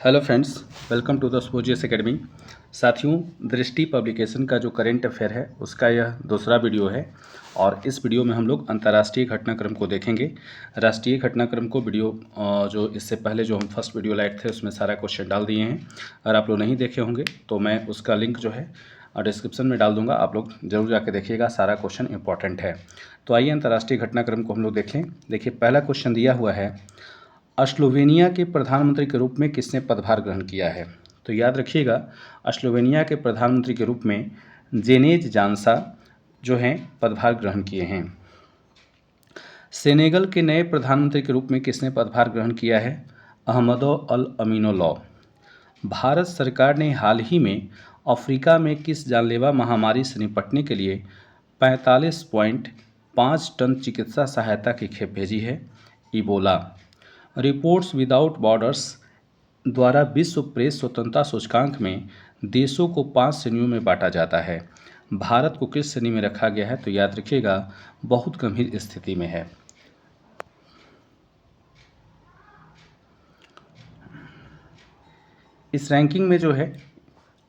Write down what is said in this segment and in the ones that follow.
Hello friends, welcome to the स्पोजियस academy. साथियों, Drishti publication का जो करंट अफेयर है उसका यह दूसरा वीडियो है और इस वीडियो में हम लोग अंतर्राष्ट्रीय घटनाक्रम को देखेंगे। राष्ट्रीय घटनाक्रम को वीडियो जो इससे पहले जो हम फर्स्ट वीडियो लाए थे उसमें सारा क्वेश्चन डाल दिए हैं। अगर आप लोग नहीं देखे होंगे तो मैं उसका लिंक जो है डिस्क्रिप्शन में डाल दूंगा, आप लोग जरूर जाके देखिएगा, सारा क्वेश्चन इंपॉर्टेंट है। तो आइए अंतर्राष्ट्रीय घटनाक्रम को हम लोग देखें। देखिए, पहला क्वेश्चन दिया हुआ है, स्लोवेनिया के प्रधानमंत्री के रूप में किसने पदभार ग्रहण किया है। तो याद रखिएगा, स्लोवेनिया के प्रधानमंत्री के रूप में जेनेज जानसा जो हैं पदभार ग्रहण किए हैं। सेनेगल के नए प्रधानमंत्री के रूप में किसने पदभार ग्रहण किया है। अहमदो अल अमीनो। भारत सरकार ने हाल ही में अफ्रीका में किस जानलेवा महामारी से निपटने के लिए 45.5 टन चिकित्सा सहायता की खेप भेजी है। इबोला। रिपोर्ट्स विदाउट बॉर्डर्स द्वारा विश्व प्रेस स्वतंत्रता सूचकांक में देशों को 5 श्रेणियों में बांटा जाता है। भारत को किस श्रेणी में रखा गया है। तो याद रखिएगा, बहुत गंभीर स्थिति में है। इस रैंकिंग में जो है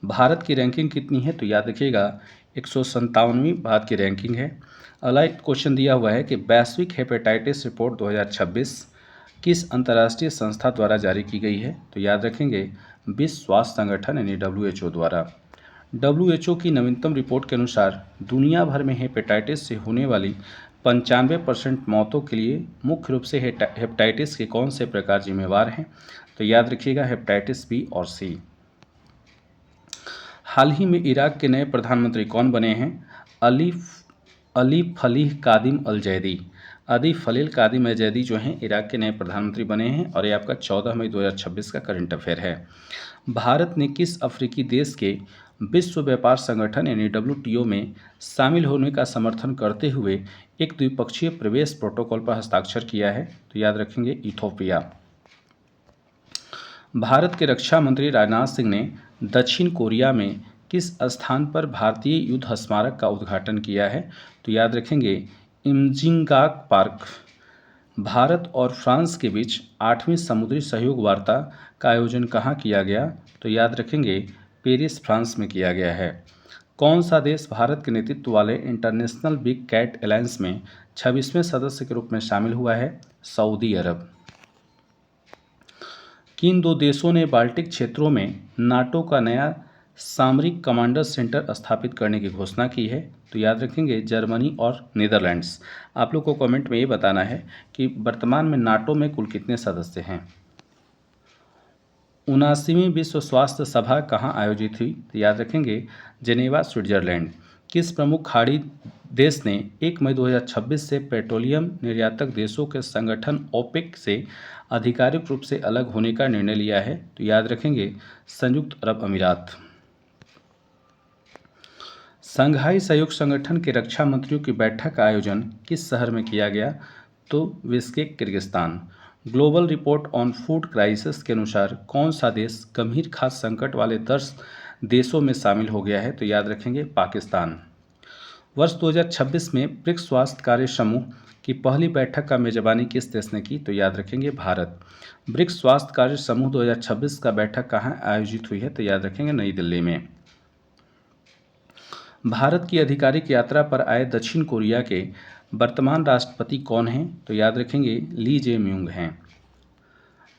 भारत की रैंकिंग कितनी है। तो याद रखिएगा, 157वीं भारत की रैंकिंग है। अगला क्वेश्चन दिया हुआ है कि वैश्विक हेपेटाइटिस रिपोर्ट 2026 किस अंतर्राष्ट्रीय संस्था द्वारा जारी की गई है। तो याद रखेंगे, विश्व स्वास्थ्य संगठन यानी WHO द्वारा। WHO की नवीनतम रिपोर्ट के अनुसार दुनिया भर में हेपेटाइटिस से होने वाली 95% मौतों के लिए मुख्य रूप से हेपेटाइटिस के कौन से प्रकार जिम्मेवार हैं। तो याद रखिएगा, हेपेटाइटिस बी और सी। हाल ही में इराक के नए प्रधानमंत्री कौन बने हैं। अली फलीह कादिम अल जैदी। अली फलीह कादिम अल जैदी जो हैं इराक के नए प्रधानमंत्री बने हैं और ये आपका 14 मई 2026 का करंट अफेयर है। भारत ने किस अफ्रीकी देश के विश्व व्यापार संगठन यानी WTO में शामिल होने का समर्थन करते हुए एक द्विपक्षीय प्रवेश प्रोटोकॉल पर हस्ताक्षर किया है। तो याद रखेंगे, इथोपिया। भारत के रक्षा मंत्री राजनाथ सिंह ने दक्षिण कोरिया में किस स्थान पर भारतीय युद्ध स्मारक का उद्घाटन किया है। तो याद रखेंगे, इमजिंगाक पार्क। भारत और फ्रांस के बीच 8वीं समुद्री सहयोग वार्ता का आयोजन कहाँ किया गया। तो याद रखेंगे, पेरिस, फ्रांस में किया गया है। कौन सा देश भारत के नेतृत्व वाले इंटरनेशनल बिग कैट अलायंस में 26वें सदस्य के रूप में शामिल हुआ है। सऊदी अरब। किन दो देशों ने बाल्टिक क्षेत्रों में नाटो का नया सामरिक कमांडर सेंटर स्थापित करने की घोषणा की है। तो याद रखेंगे, जर्मनी और नीदरलैंड्स। आप लोग को कमेंट में ये बताना है कि वर्तमान में नाटो में कुल कितने सदस्य हैं। 79वीं विश्व स्वास्थ्य सभा कहाँ आयोजित हुई। तो याद रखेंगे, जेनेवा, स्विट्जरलैंड। किस प्रमुख खाड़ी देश ने 1 मई 2026 से पेट्रोलियम निर्यातक देशों के संगठन ओपेक से आधिकारिक रूप से अलग होने का निर्णय लिया है। तो याद रखेंगे, संयुक्त अरब अमीरात। संघाई सहयोग संगठन के रक्षा मंत्रियों की बैठक का आयोजन किस शहर में किया गया। तो Bishkek, Kyrgyzstan. Global report on food crisis के अनुसार कौन सा देश गंभीर खाद्य संकट वाले 10 देशों में शामिल हो गया है। तो याद रखेंगे, पाकिस्तान। वर्ष 2026 में ब्रिक्स स्वास्थ्य कार्य समूह की पहली बैठक का मेजबानी किस देश ने की। तो याद रखेंगे, भारत। ब्रिक्स स्वास्थ्य कार्य समूह 2026 का बैठक कहाँ आयोजित हुई है। तो याद रखेंगे, नई दिल्ली में। भारत की आधिकारिक यात्रा पर आए दक्षिण कोरिया के वर्तमान राष्ट्रपति कौन हैं। तो याद रखेंगे, ली जे-म्यूंग हैं।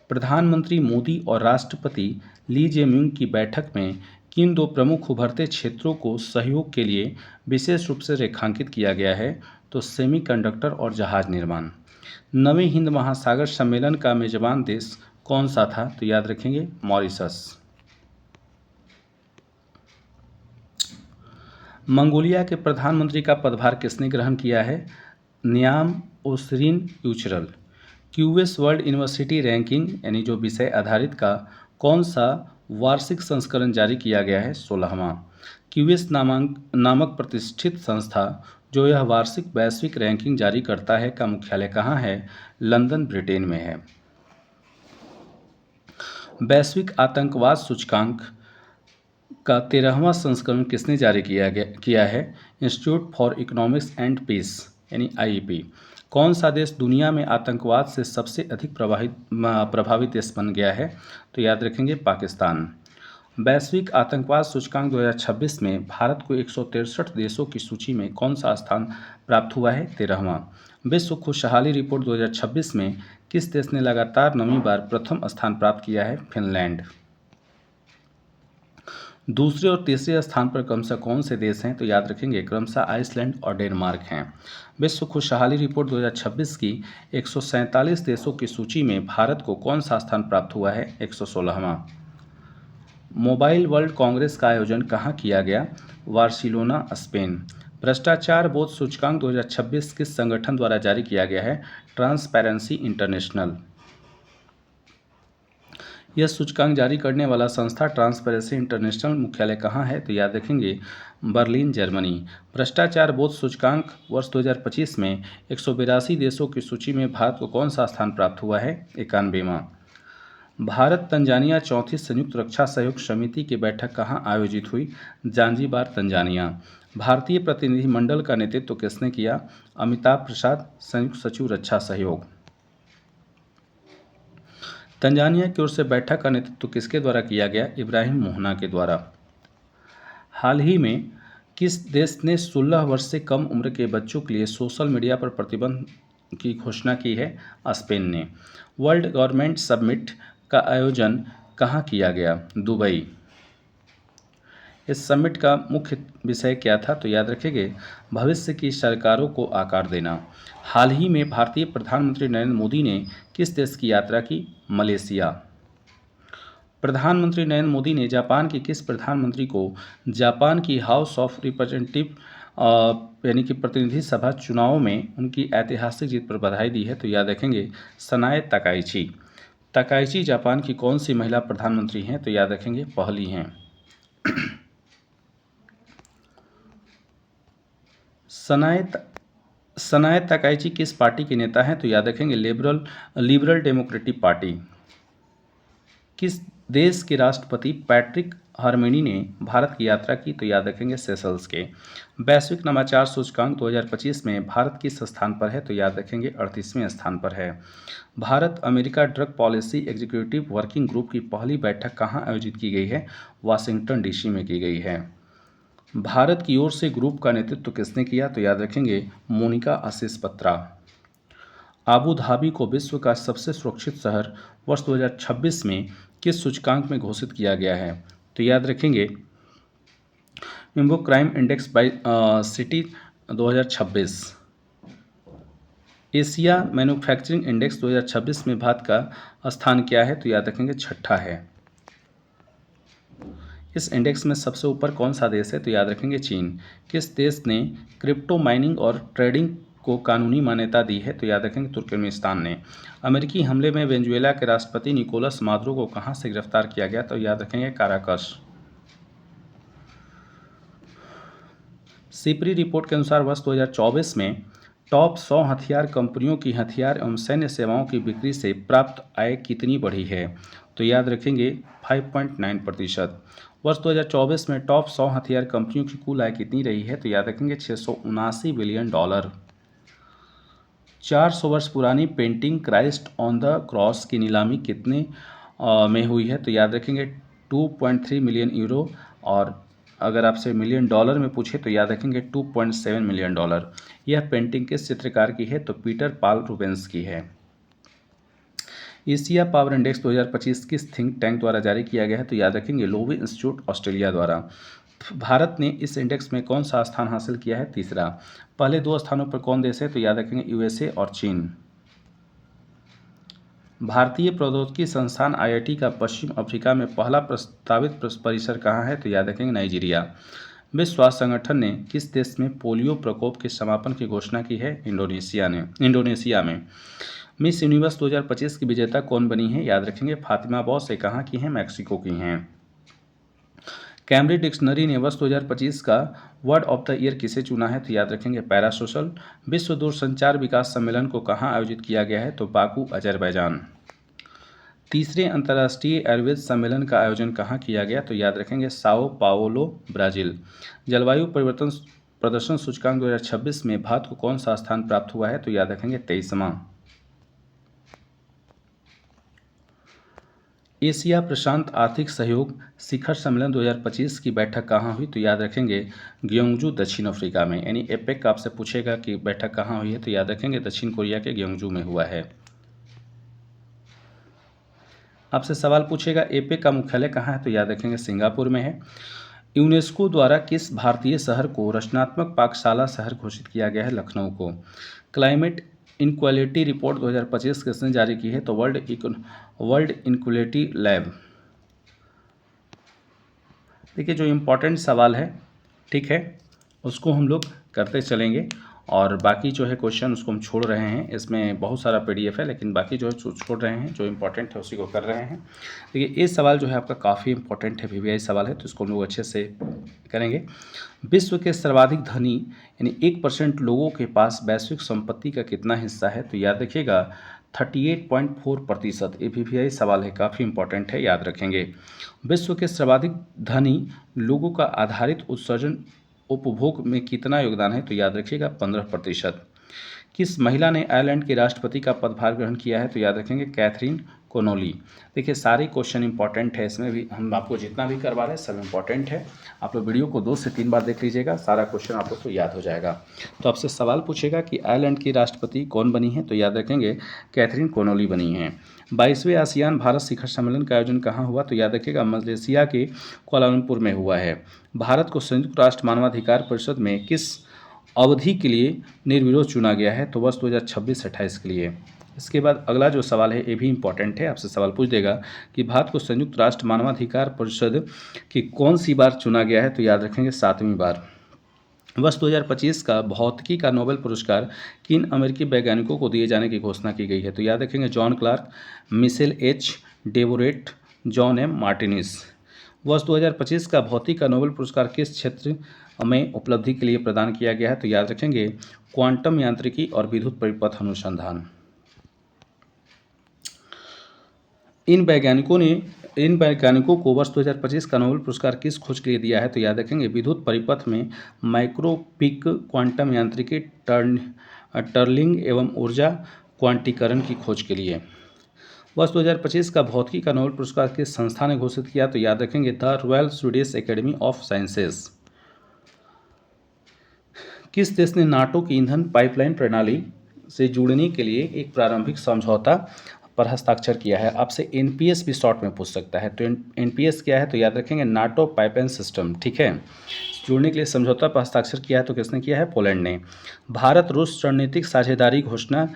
प्रधानमंत्री मोदी और राष्ट्रपति ली जे-म्यूंग की बैठक में किन दो प्रमुख उभरते क्षेत्रों को सहयोग के लिए विशेष रूप से रेखांकित किया गया है। तो सेमीकंडक्टर और जहाज निर्माण। नवें हिंद महासागर सम्मेलन का मेजबान देश कौन सा था। तो याद रखेंगे, मॉरिशस। मंगोलिया के प्रधानमंत्री का पदभार किसने ग्रहण किया है। न्याम ओसरिन यूचरल। क्यूएस वर्ल्ड यूनिवर्सिटी रैंकिंग यानी जो विषय आधारित का कौन सा वार्षिक संस्करण जारी किया गया है। 16वां। क्यूएस नामक प्रतिष्ठित संस्था जो यह वार्षिक वैश्विक रैंकिंग जारी करता है का मुख्यालय कहाँ है। लंदन, ब्रिटेन में है। वैश्विक आतंकवाद सूचकांक का 13वां संस्करण किसने जारी किया है। Institute for economics and peace यानी IEP। कौन सा देश दुनिया में आतंकवाद से सबसे अधिक प्रभावित देश बन गया है? तो याद रखेंगे पाकिस्तान। वैश्विक आतंकवाद सूचकांक 2026 में भारत को 163 देशों की सूची में कौन सा स्थान प्राप्त हुआ है? 13वां। विश्व खुशहाली रिपोर्ट 2026 में किस देश ने लगातार 9वीं बार प्रथम स्थान प्राप्त किया है? फिनलैंड। दूसरे और तीसरे स्थान पर क्रमशः कौन से देश हैं? तो याद रखेंगे क्रमशः आइसलैंड और डेनमार्क हैं। विश्व खुशहाली रिपोर्ट 2026 की 147 देशों की सूची में भारत को कौन सा स्थान प्राप्त हुआ है? 116वां। मोबाइल वर्ल्ड कांग्रेस का आयोजन कहाँ किया गया? Barcelona, Spain. भ्रष्टाचार बोध सूचकांक 2026 किस संगठन द्वारा जारी किया गया है? Transparency international. यह सूचकांक जारी करने वाला संस्था ट्रांसपेरेंसी इंटरनेशनल मुख्यालय कहाँ है? तो याद रखेंगे बर्लिन, जर्मनी। भ्रष्टाचार बोध सूचकांक वर्ष 2025 में 182 देशों की सूची में भारत को कौन सा स्थान प्राप्त हुआ है? 91वां। भारत तंजानिया चौथी संयुक्त रक्षा सहयोग समिति की बैठक कहाँ आयोजित हुई? Zanzibar, Tanzania. भारतीय प्रतिनिधिमंडल का नेतृत्व किसने किया? अमिताभ प्रसाद, संयुक्त सचिव रक्षा सहयोग। तंजानिया की ओर से बैठक का नेतृत्व किसके द्वारा किया गया? इब्राहिम मोहना के द्वारा। हाल ही में किस देश ने 16 वर्ष से कम उम्र के बच्चों के लिए सोशल मीडिया पर प्रतिबंध की घोषणा की है? स्पेन ने। वर्ल्ड गवर्नमेंट समिट का आयोजन कहाँ किया गया? दुबई। इस समिट का मुख्य विषय क्या था? तो याद रखेंगे भविष्य की सरकारों को आकार देना। हाल ही में भारतीय प्रधानमंत्री नरेंद्र मोदी ने किस देश की यात्रा की? मलेशिया। प्रधानमंत्री नरेंद्र मोदी ने जापान के किस प्रधानमंत्री को जापान की हाउस ऑफ रिप्रेजेंटेटिव यानी कि प्रतिनिधि सभा चुनावों में उनकी ऐतिहासिक जीत पर बधाई दी है? तो याद रखेंगे सनाए तकाइची। तकाइची जापान की कौन सी महिला प्रधानमंत्री हैं? तो याद रखेंगे पहली हैं। सनाए तकाइची किस पार्टी के नेता हैं? तो याद रखेंगे लिबरल डेमोक्रेटिक पार्टी। किस देश के राष्ट्रपति पैट्रिक हरमिनी ने भारत की यात्रा की? तो याद रखेंगे सेशल्स के। वैश्विक नवाचार सूचकांक 2025 में भारत किस स्थान पर है? तो याद रखेंगे 38वें स्थान पर है। Bharat America drug policy executive working group की पहली बैठक कहाँ आयोजित की गई है? वाशिंगटन डीसी में की गई है। भारत की ओर से ग्रुप का नेतृत्व किसने किया? तो याद रखेंगे मोनिका आशीष पत्रा। आबू धाबी को विश्व का सबसे सुरक्षित शहर वर्ष 2026 में किस सूचकांक में घोषित किया गया है? तो याद रखेंगे Numbeo crime index by city 2026। Asia manufacturing index 2026 में भारत का स्थान क्या है? तो याद रखेंगे छठा है। इस इंडेक्स में सबसे ऊपर कौन सा देश है? तो याद रखेंगे चीन। किस देश ने क्रिप्टो माइनिंग और ट्रेडिंग को कानूनी मान्यता दी है? तो याद रखेंगे तुर्कमेनिस्तान ने। अमेरिकी हमले में वेनेजुएला के राष्ट्रपति निकोलस मादुरो को कहां से गिरफ्तार किया गया? तो याद रखेंगे काराकस। सिपरी रिपोर्ट के अनुसार वर्ष 2024 में टॉप 100 हथियार कंपनियों की हथियार एवं सैन्य सेवाओं की बिक्री से प्राप्त आय कितनी बढ़ी है? तो याद रखेंगे 5.9%। वर्ष 2024 में टॉप 100 हथियार कंपनियों की कुल आय कितनी रही है? तो याद रखेंगे $679 बिलियन। 400 वर्ष पुरानी painting Christ on the cross की नीलामी कितने में हुई है? तो याद रखेंगे 2.3 मिलियन यूरो। और अगर आपसे मिलियन डॉलर में पूछे तो याद रखेंगे 2.7 मिलियन डॉलर। यह पेंटिंग किस चित्रकार की है? तो पीटर पाल रूबेंस की है। एशिया पावर इंडेक्स 2025 किस थिंक टैंक द्वारा जारी किया गया है? तो याद रखेंगे लोवी इंस्टीट्यूट ऑस्ट्रेलिया द्वारा। भारत ने इस इंडेक्स में कौन सा स्थान हासिल किया है? तीसरा। पहले 2 स्थानों पर कौन देश है? तो याद रखेंगे यूएसए और चीन। भारतीय प्रौद्योगिकी संस्थान आईआईटी का पश्चिम अफ्रीका में पहला प्रस्तावित परिसर कहाँ है? तो याद रखेंगे नाइजीरिया। विश्व स्वास्थ्य संगठन ने किस देश में पोलियो प्रकोप के समापन की घोषणा की है? इंडोनेशिया में। मिस यूनिवर्स 2025 की विजेता कौन बनी है? याद रखेंगे फातिमा बॉस। ये कहाँ की हैं? मैक्सिको की हैं। कैम्ब्रिज डिक्शनरी ने वर्ष 2025 का वर्ड ऑफ द ईयर किसे चुना है? तो याद रखेंगे पैरासोशल। विश्व दूरसंचार विकास सम्मेलन को कहाँ आयोजित किया गया है? तो बाकू, अजरबैजान। तीसरे अंतर्राष्ट्रीय आयुर्वेद सम्मेलन का आयोजन कहाँ किया गया? तो याद रखेंगे साओ पाओलो, ब्राज़ील। जलवायु परिवर्तन प्रदर्शन सूचकांक 2026 में भारत को कौन सा स्थान प्राप्त हुआ है? तो याद रखेंगे 23वां। एशिया प्रशांत आर्थिक सहयोग शिखर सम्मेलन 2025 की बैठक कहाँ हुई? तो याद रखेंगे ग्योंगजू, दक्षिण अफ्रीका में। यानी एपेक आपसे पूछेगा कि बैठक कहाँ हुई है, तो याद रखेंगे दक्षिण कोरिया के ग्योंगजू में हुआ है। आपसे सवाल पूछेगा एपेक का मुख्यालय कहाँ है? तो याद रखेंगे सिंगापुर में है। यूनेस्को द्वारा किस भारतीय शहर को रचनात्मक पाठशाला शहर घोषित किया गया है? लखनऊ को। क्लाइमेट इनक्वालिटी रिपोर्ट 2025 किसने जारी की है? तो वर्ल्ड इनक्वालिटी लैब। देखिए जो इम्पोर्टेंट सवाल है, ठीक है, उसको हम लोग करते चलेंगे और बाकी जो है क्वेश्चन उसको हम छोड़ रहे हैं। इसमें बहुत सारा पीडीएफ है लेकिन बाकी जो है छोड़ रहे हैं, जो इम्पोर्टेंट है उसी को कर रहे हैं। देखिए ये सवाल जो है आपका काफ़ी इंपॉर्टेंट है, वीवीआई सवाल है, तो इसको हम लोग अच्छे से करेंगे। विश्व के सर्वाधिक धनी यानी 1% लोगों के पास वैश्विक संपत्ति का कितना हिस्सा है? तो याद रखिएगा 38.4%। ये वीवीआई सवाल है, काफ़ी इंपॉर्टेंट है, याद रखेंगे। विश्व के सर्वाधिक धनी लोगों का आधारित उत्सर्जन उपभोग में कितना योगदान है? तो याद रखिएगा 15%। किस महिला ने आयरलैंड के राष्ट्रपति का पदभार ग्रहण किया है? तो याद रखेंगे कैथरीन कोनोली। देखिए सारे क्वेश्चन इंपॉर्टेंट है, इसमें भी हम आपको जितना भी करवा रहे हैं सब इंपॉर्टेंट है। आप लोग वीडियो को 2 से 3 बार देख लीजिएगा, सारा क्वेश्चन आप लोग को याद हो जाएगा। तो आपसे सवाल पूछेगा कि आयरलैंड की राष्ट्रपति कौन बनी है? तो याद रखेंगे कैथरीन कोनोली बनी हैं। 22वें आसियान भारत शिखर सम्मेलन का आयोजन कहाँ हुआ? तो याद रखिएगा मलेशिया के कुआलालंपुर में हुआ है। भारत को संयुक्त राष्ट्र मानवाधिकार परिषद में किस अवधि के लिए निर्विरोध चुना गया है? तो वर्ष 2026-28 के लिए। इसके बाद अगला जो सवाल है ये भी इम्पॉर्टेंट है, आपसे सवाल पूछ देगा कि भारत को संयुक्त राष्ट्र मानवाधिकार परिषद की कौन सी बार चुना गया है? तो याद रखेंगे 7वीं बार। वर्ष 2025 का भौतिकी का नोबेल पुरस्कार किन अमेरिकी वैज्ञानिकों को दिए जाने की घोषणा की गई है? तो याद रखेंगे John Clarke, Michel H Devoret, John M Martinis. वर्ष 2025 का भौतिकी का नोबेल पुरस्कार किस क्षेत्र में उपलब्धि के लिए प्रदान किया गया है? तो याद रखेंगे क्वांटम यांत्रिकी और विद्युत परिपथ अनुसंधान। इन वैज्ञानिकों को वर्ष 2025 का नोबेल पुरस्कार किस खोज के लिए दिया है? तो याद रखेंगे विद्युत परिपथ में माइक्रोपिक क्वांटम यांत्रिकी, टर्लिंग एवं ऊर्जा क्वांटीकरण की खोज के लिए। वर्ष 2025 का भौतिकी का नोबेल पुरस्कार किस संस्था ने घोषित किया? तो याद रखेंगे the royal Swedish academy of sciences. किस देश ने नाटो की ईंधन पाइपलाइन प्रणाली से जुड़ने के लिए एक प्रारंभिक समझौता पर हस्ताक्षर किया है? आपसे एनपीएस भी शॉर्ट में पूछ सकता है, तो एनपीएस क्या है? तो याद रखेंगे नाटो पाइपलाइन सिस्टम, ठीक है। जुड़ने के लिए समझौता पर हस्ताक्षर किया है, तो किसने किया है? पोलैंड ने। भारत रूस रणनीतिक साझेदारी घोषणा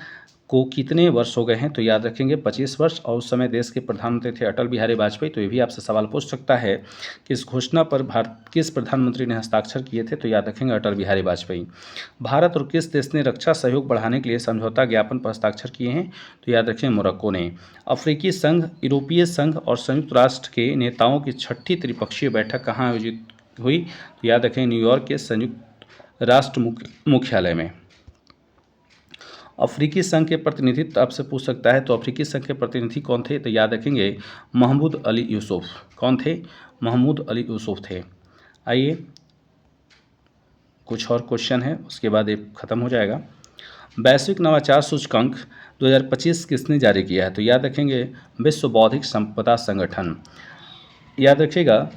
को कितने वर्ष हो गए हैं? तो याद रखेंगे 25 वर्ष, और उस समय देश के प्रधानमंत्री थे अटल बिहारी वाजपेयी। तो ये भी आपसे सवाल पूछ सकता है कि इस घोषणा पर भारत किस प्रधानमंत्री ने हस्ताक्षर किए थे? तो याद रखेंगे अटल बिहारी वाजपेयी। भारत और किस देश ने रक्षा सहयोग बढ़ाने के लिए समझौता ज्ञापन पर हस्ताक्षर किए हैं? तो याद रखेंगे मोरक्को ने। अफ्रीकी संघ, यूरोपीय संघ और संयुक्त राष्ट्र के नेताओं की 6ठी त्रिपक्षीय बैठक कहाँ आयोजित हुई? तो याद रखें न्यूयॉर्क के संयुक्त राष्ट्र मुख्यालय में। अफ्रीकी संघ के प्रतिनिधित्व आपसे पूछ सकता है, तो अफ्रीकी संघ के प्रतिनिधि कौन थे? तो याद रखेंगे महमूद अली यूसुफ। कौन थे? महमूद अली यूसुफ थे। आइए कुछ और क्वेश्चन है, उसके बाद ये खत्म हो जाएगा। वैश्विक नवाचार सूचकांक 2025 किसने जारी किया है? तो याद रखेंगे विश्व बौद्धिक संपदा संगठन। याद रखिएगा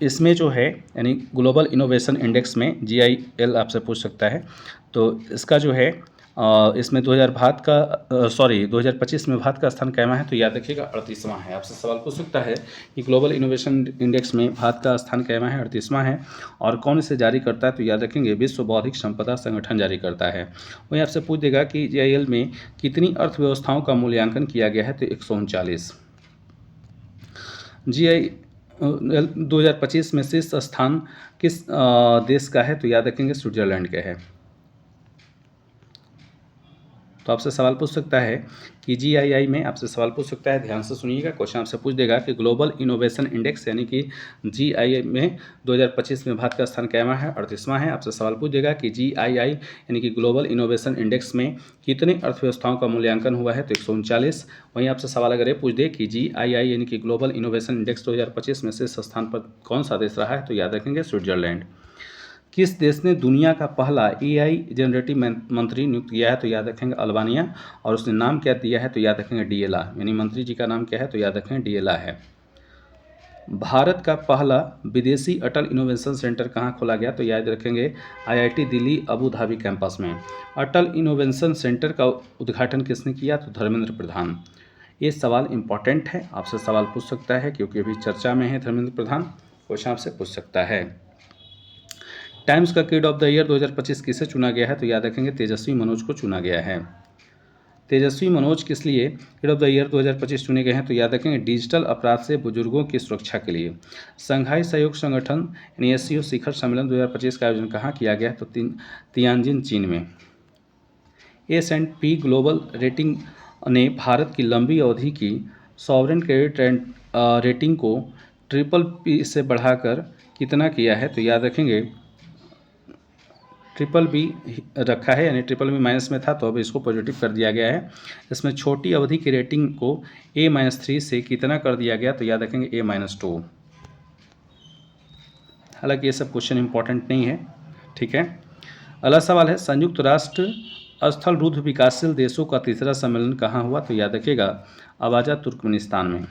इसमें जो है यानी ग्लोबल इनोवेशन इंडेक्स में GIL आपसे पूछ सकता है, तो इसका जो है इसमें 2025 में भारत का स्थान कैमा है? तो याद रखिएगा 38वां है। आपसे सवाल पूछ सकता है कि ग्लोबल इनोवेशन इंडेक्स में भारत का स्थान कैमा है? 38वां है। और कौन इसे जारी करता है? तो याद रखेंगे विश्व बौद्धिक संपदा संगठन जारी करता है। वहीं आपसे पूछ देगा कि GIL में कितनी अर्थव्यवस्थाओं का मूल्यांकन किया गया है? तो 139। GIL 2025 में शीर्ष स्थान किस देश का है? तो याद रखेंगे स्विट्जरलैंड का है। तो आपसे सवाल पूछ सकता है कि GII में आपसे सवाल पूछ सकता है, ध्यान से सुनिएगा, क्वेश्चन आपसे पूछ देगा कि ग्लोबल इनोवेशन इंडेक्स यानी कि GII में 2025 में भारत का स्थान कैमा है? 38वां है। आपसे सवाल पूछ देगा कि GII यानी कि ग्लोबल इनोवेशन इंडेक्स में कितनी अर्थव्यवस्थाओं का मूल्यांकन हुआ है? तो 139। वहीं आपसे सवाल अगर ये पूछ दे कि GII यानी कि ग्लोबल इनोवेशन इंडेक्स 2025 में शीर्ष स्थान पर कौन सा देश रहा है? तो याद रखेंगे स्विट्जरलैंड। किस देश ने दुनिया का पहला एआई जनरेटिव मंत्री नियुक्त किया है? तो याद रखेंगे अल्बानिया। और उसने नाम क्या दिया है? तो याद रखेंगे डीएला, यानी मंत्री जी का नाम क्या है? तो याद रखेंगे डीएला है। भारत का पहला विदेशी अटल इनोवेशन सेंटर कहाँ खोला गया? तो याद रखेंगे IIT Delhi Abu Dhabi campus में। अटल इनोवेशन सेंटर का उद्घाटन किसने किया? तो धर्मेंद्र प्रधान। ये सवाल इंपॉर्टेंट है, आपसे सवाल पूछ सकता है क्योंकि अभी चर्चा में है धर्मेंद्र प्रधान, क्वेश्चन आपसे पूछ सकता है। टाइम्स का किड ऑफ द ईयर 2025 किसे चुना गया है? तो याद रखेंगे तेजस्वी मनोज को चुना गया है। तेजस्वी मनोज किस लिए किड ऑफ द ईयर 2025 चुने गए हैं? तो याद रखेंगे डिजिटल अपराध से बुजुर्गों की सुरक्षा के लिए। संघाई सहयोग संगठन यानी एससीओ शिखर सम्मेलन 2025 का आयोजन कहाँ किया गया है? तो तियानजिन चीन में। S&P ग्लोबल रेटिंग ने भारत की लंबी अवधि की सॉवरेन क्रेडिट रेटिंग को BBB से बढ़ाकर कितना किया है? तो याद रखेंगे BBB रखा है, यानी BBB माइनस में था तो अब इसको पॉजिटिव कर दिया गया है। इसमें छोटी अवधि की रेटिंग को A-3 से कितना कर दिया गया? तो याद रखेंगे A-2। हालांकि ये सब क्वेश्चन इंपॉर्टेंट नहीं है, ठीक है। अगला सवाल है संयुक्त राष्ट्र स्थल रुद्ध विकासशील देशों का तीसरा सम्मेलन कहाँ हुआ? तो याद रखिएगा अवाजा तुर्कमेनिस्तान में।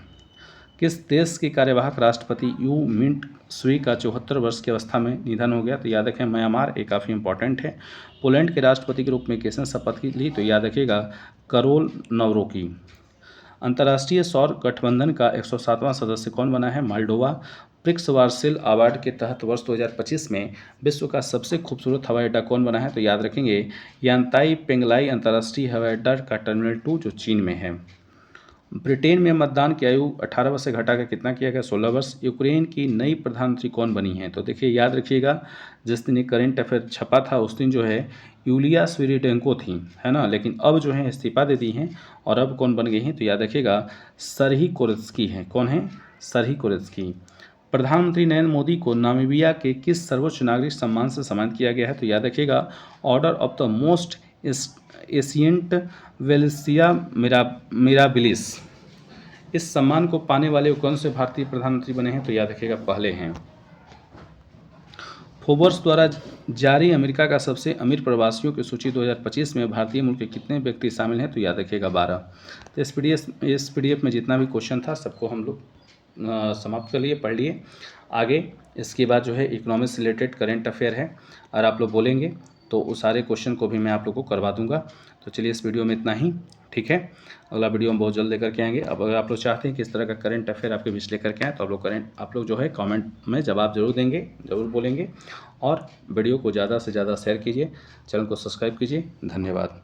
किस देश के कार्यवाहक राष्ट्रपति यू मिंट सुई का 74 वर्ष की अवस्था में निधन हो गया? तो याद रखें म्यांमार, ये काफ़ी इंपॉर्टेंट है। पोलैंड के राष्ट्रपति के रूप में किसने शपथ ली? तो याद रखिएगा करोल नवरोकी। अंतर्राष्ट्रीय सौर गठबंधन का 107वां सदस्य कौन बना है? मोल्डोवा। ब्रिक्स वार्सिल अवार्ड के तहत वर्ष 2025 में विश्व का सबसे खूबसूरत हवाई अड्डा कौन बना है? तो याद रखेंगे यांताई पेंगलाई अंतर्राष्ट्रीय हवाई अड्डा का टर्मिनल 2 जो चीन में है। ब्रिटेन में मतदान की आयु 18 वर्ष से घटाकर कितना किया गया? 16 वर्ष। यूक्रेन की नई प्रधानमंत्री कौन बनी है? तो देखिए याद रखिएगा जिस दिन करंट अफेयर छपा था उस दिन जो है यूलिया स्विरिडेंको थी, है ना, लेकिन अब जो है इस्तीफा दे दी हैं और अब कौन बन गई हैं? तो याद रखिएगा सरही कोरेत्स्की हैं। कौन है? सरही कोरेत्स्की। प्रधानमंत्री नरेंद्र मोदी को नामीबिया के किस सर्वोच्च नागरिक सम्मान से सम्मानित किया गया है? तो याद रखिएगा Order of the Most Ancient Welwitschia Mirabilis. इस सम्मान को पाने वाले कौन से भारतीय प्रधानमंत्री बने हैं? तो याद रखिएगा पहले हैं। फोर्ब्स द्वारा जारी अमेरिका का सबसे अमीर प्रवासियों की सूची 2025 में भारतीय मूल के कितने व्यक्ति शामिल हैं? तो याद रखिएगा 12। तो इस पीडीएफ में जितना भी क्वेश्चन था सबको हम लोग समाप्त कर लिए, पढ़ लिए। आगे इसके बाद जो है इकोनॉमिक्स से रिलेटेड करेंट अफेयर है और आप लोग बोलेंगे तो उस सारे क्वेश्चन को भी मैं आप लोग को करवा दूंगा। तो चलिए इस वीडियो में इतना ही, ठीक है। अगला वीडियो हम बहुत जल्द लेकर के आएंगे। अब अगर आप लोग चाहते हैं कि इस तरह का करंट अफेयर आपके बीच लेकर के आएँ तो आप लोग जो है कमेंट में जवाब जरूर देंगे, ज़रूर बोलेंगे। और वीडियो को ज़्यादा से ज़्यादा शेयर कीजिए, चैनल को सब्सक्राइब कीजिए। धन्यवाद।